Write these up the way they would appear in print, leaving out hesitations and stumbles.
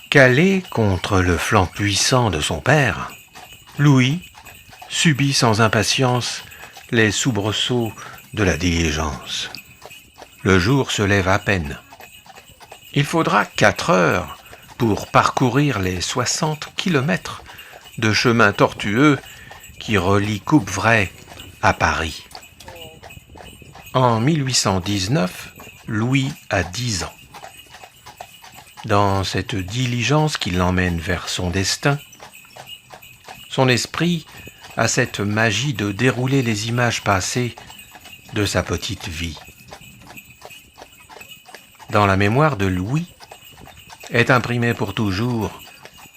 Calé contre le flanc puissant de son père, Louis subit sans impatience les soubresauts de la diligence. Le jour se lève à peine. Il faudra 4 heures pour parcourir les 60 kilomètres de chemin tortueux qui relie Coupvray à Paris. En 1819, Louis a 10 ans. Dans cette diligence qui l'emmène vers son destin, son esprit a cette magie de dérouler les images passées de sa petite vie. Dans la mémoire de Louis est imprimée pour toujours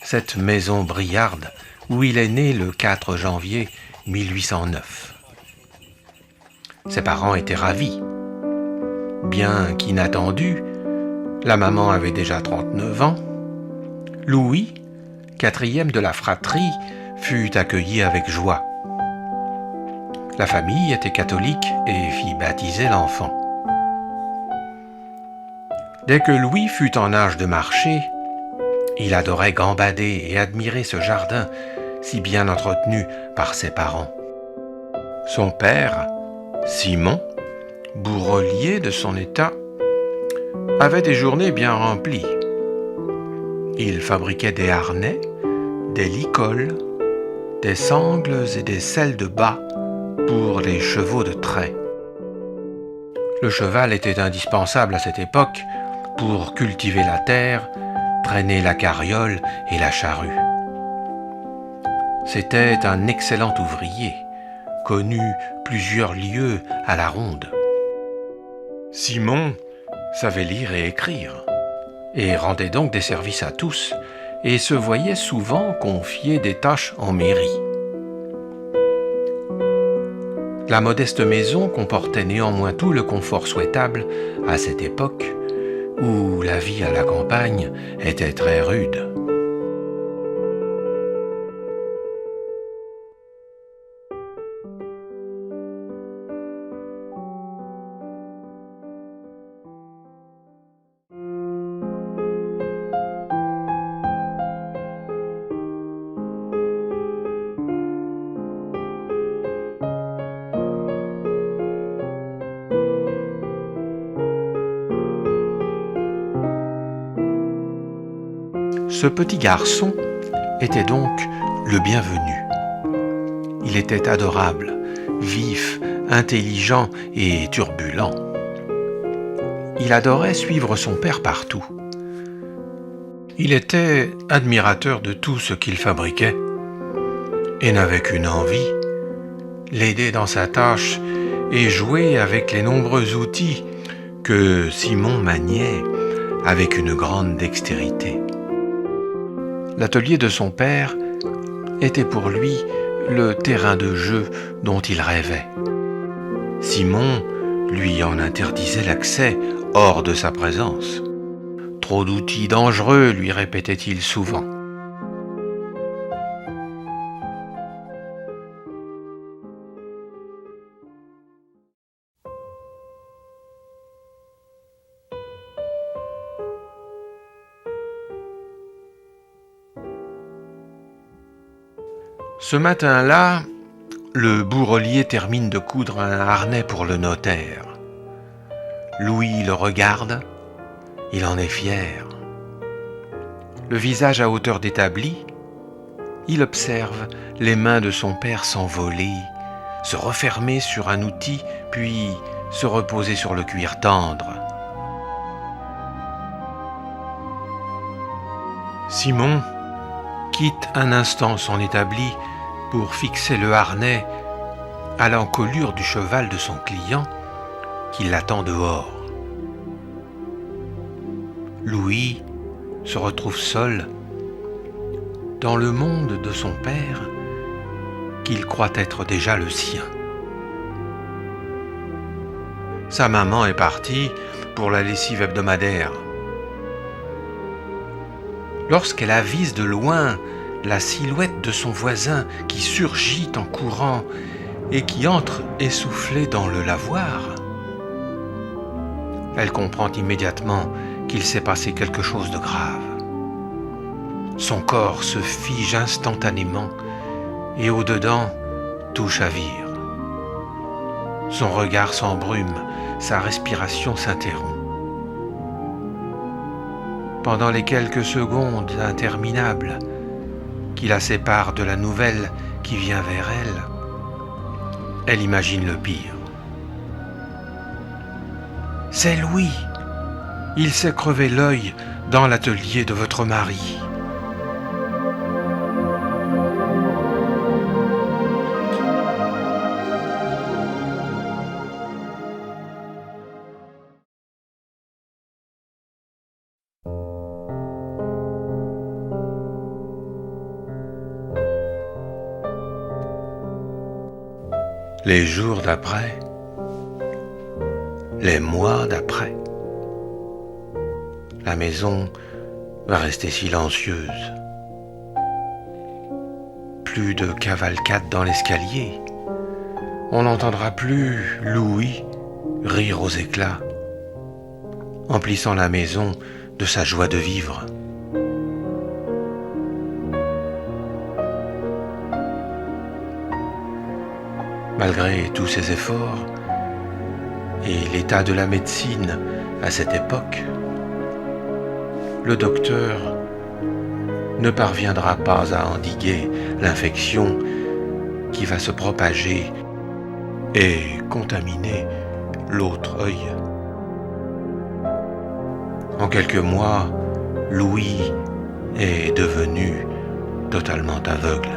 cette maison briarde où il est né le 4 janvier 1809. Ses parents étaient ravis. Bien qu'inattendu, la maman avait déjà 39 ans. Louis, 4e de la fratrie, fut accueilli avec joie. La famille était catholique et fit baptiser l'enfant. Dès que Louis fut en âge de marcher, il adorait gambader et admirer ce jardin si bien entretenu par ses parents. Son père, Simon, bourrelier de son état, avait des journées bien remplies. Il fabriquait des harnais, des licoles, des sangles et des selles de bas pour les chevaux de trait. Le cheval était indispensable à cette époque pour cultiver la terre, traîner la carriole et la charrue. C'était un excellent ouvrier, connu plusieurs lieues à la ronde. Simon savait lire et écrire, et rendait donc des services à tous, et se voyait souvent confier des tâches en mairie. La modeste maison comportait néanmoins tout le confort souhaitable à cette époque où la vie à la campagne était très rude. Ce petit garçon était donc le bienvenu. Il était adorable, vif, intelligent et turbulent. Il adorait suivre son père partout. Il était admirateur de tout ce qu'il fabriquait et n'avait qu'une envie, l'aider dans sa tâche et jouer avec les nombreux outils que Simon maniait avec une grande dextérité. L'atelier de son père était pour lui le terrain de jeu dont il rêvait. Simon lui en interdisait l'accès hors de sa présence. Trop d'outils dangereux, lui répétait-il souvent. Ce matin-là, le bourrelier termine de coudre un harnais pour le notaire. Louis le regarde, il en est fier. Le visage à hauteur d'établi, il observe les mains de son père s'envoler, se refermer sur un outil, puis se reposer sur le cuir tendre. Simon quitte un instant son établi pour fixer le harnais à l'encolure du cheval de son client qui l'attend dehors. Louis se retrouve seul dans le monde de son père qu'il croit être déjà le sien. Sa maman est partie pour la lessive hebdomadaire. Lorsqu'elle avise de loin la silhouette de son voisin qui surgit en courant et qui entre essoufflé dans le lavoir, elle comprend immédiatement qu'il s'est passé quelque chose de grave. Son corps se fige instantanément et au-dedans, tout chavire. Son regard s'embrume, sa respiration s'interrompt. Pendant les quelques secondes interminables qui la séparent de la nouvelle qui vient vers elle, elle imagine le pire. C'est Louis. Il s'est crevé l'œil dans l'atelier de votre mari. Les jours d'après, les mois d'après, la maison va rester silencieuse. Plus de cavalcade dans l'escalier. On n'entendra plus Louis rire aux éclats, emplissant la maison de sa joie de vivre. Malgré tous ses efforts et l'état de la médecine à cette époque, le docteur ne parviendra pas à endiguer l'infection qui va se propager et contaminer l'autre œil. En quelques mois, Louis est devenu totalement aveugle.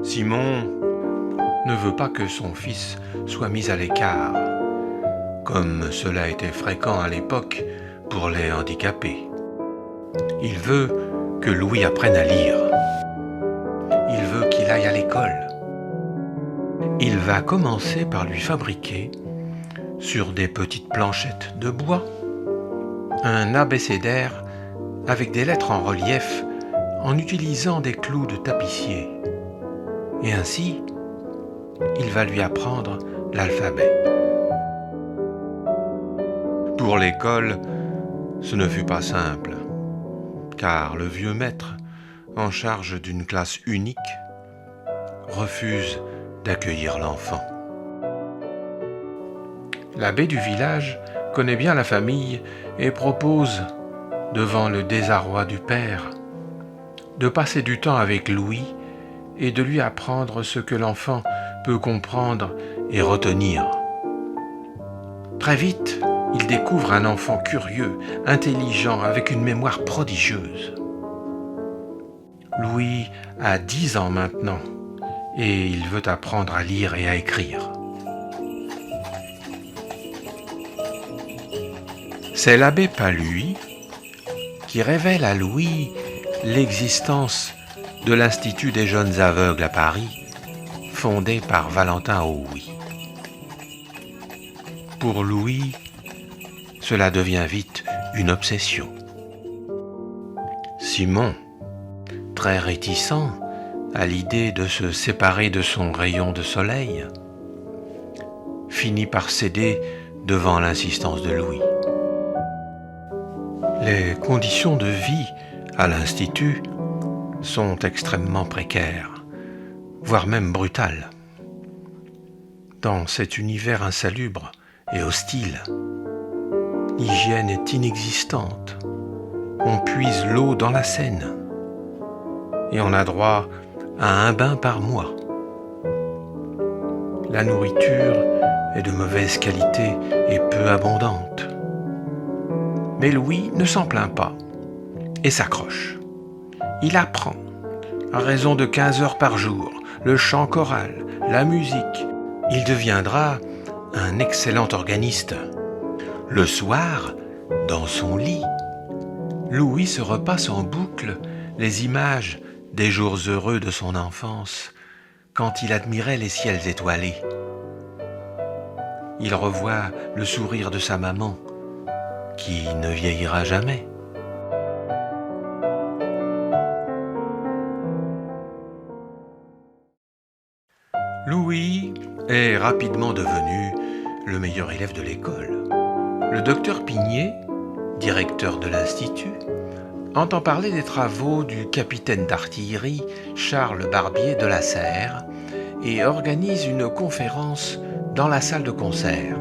Simon ne veut pas que son fils soit mis à l'écart, comme cela était fréquent à l'époque pour les handicapés. Il veut que Louis apprenne à lire. Il veut qu'il aille à l'école. Il va commencer par lui fabriquer, sur des petites planchettes de bois, un abécédaire avec des lettres en relief en utilisant des clous de tapissier. Et ainsi, il va lui apprendre l'alphabet. Pour l'école, ce ne fut pas simple, car le vieux maître, en charge d'une classe unique, refuse d'accueillir l'enfant. L'abbé du village connaît bien la famille et propose, devant le désarroi du père, de passer du temps avec Louis et de lui apprendre ce que l'enfant peut comprendre et retenir. Très vite, il découvre un enfant curieux, intelligent, avec une mémoire prodigieuse. Louis a 10 ans maintenant et il veut apprendre à lire et à écrire. C'est l'abbé Paluy qui révèle à Louis l'existence de l'Institut des jeunes aveugles à Paris, fondé par Valentin Hauy. Pour Louis, cela devient vite une obsession. Simon, très réticent à l'idée de se séparer de son rayon de soleil, finit par céder devant l'insistance de Louis. Les conditions de vie à l'Institut sont extrêmement précaires, voire même brutales. Dans cet univers insalubre et hostile, l'hygiène est inexistante. On puise l'eau dans la Seine et on a droit à un bain par mois. La nourriture est de mauvaise qualité et peu abondante. Mais Louis ne s'en plaint pas et s'accroche. Il apprend, à raison de 15 heures par jour, le chant choral, la musique. Il deviendra un excellent organiste. Le soir, dans son lit, Louis se repasse en boucle les images des jours heureux de son enfance, quand il admirait les ciels étoilés. Il revoit le sourire de sa maman, qui ne vieillira jamais. Louis est rapidement devenu le meilleur élève de l'école. Le docteur Pigné, directeur de l'Institut, entend parler des travaux du capitaine d'artillerie Charles Barbier de la Serre et organise une conférence dans la salle de concert.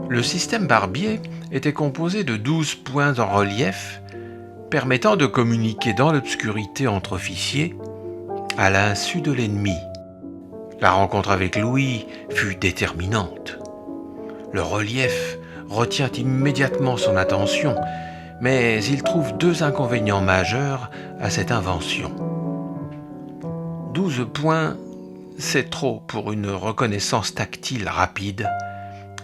Le système Barbier était composé de 12 points en relief permettant de communiquer dans l'obscurité entre officiers à l'insu de l'ennemi. La rencontre avec Louis fut déterminante. Le relief retient immédiatement son attention, mais il trouve 2 inconvénients majeurs à cette invention. 12 points, c'est trop pour une reconnaissance tactile rapide,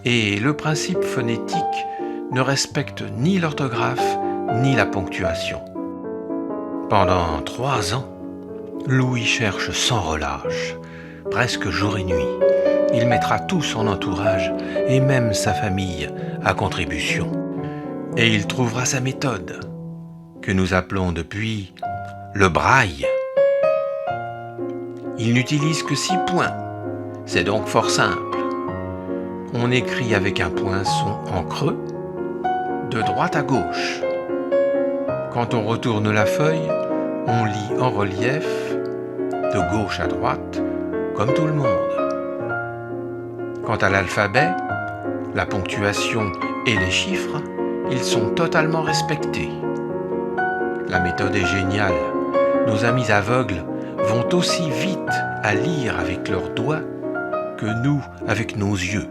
et le principe phonétique ne respecte ni l'orthographe ni la ponctuation. Pendant 3 ans, Louis cherche sans relâche, presque jour et nuit. Il mettra tout son entourage et même sa famille à contribution. Et il trouvera sa méthode, que nous appelons depuis le braille. Il n'utilise que 6 points, c'est donc fort simple. On écrit avec un poinçon en creux, de droite à gauche. Quand on retourne la feuille, on lit en relief, de gauche à droite, comme tout le monde. Quant à l'alphabet, la ponctuation et les chiffres, ils sont totalement respectés. La méthode est géniale. Nos amis aveugles vont aussi vite à lire avec leurs doigts que nous avec nos yeux.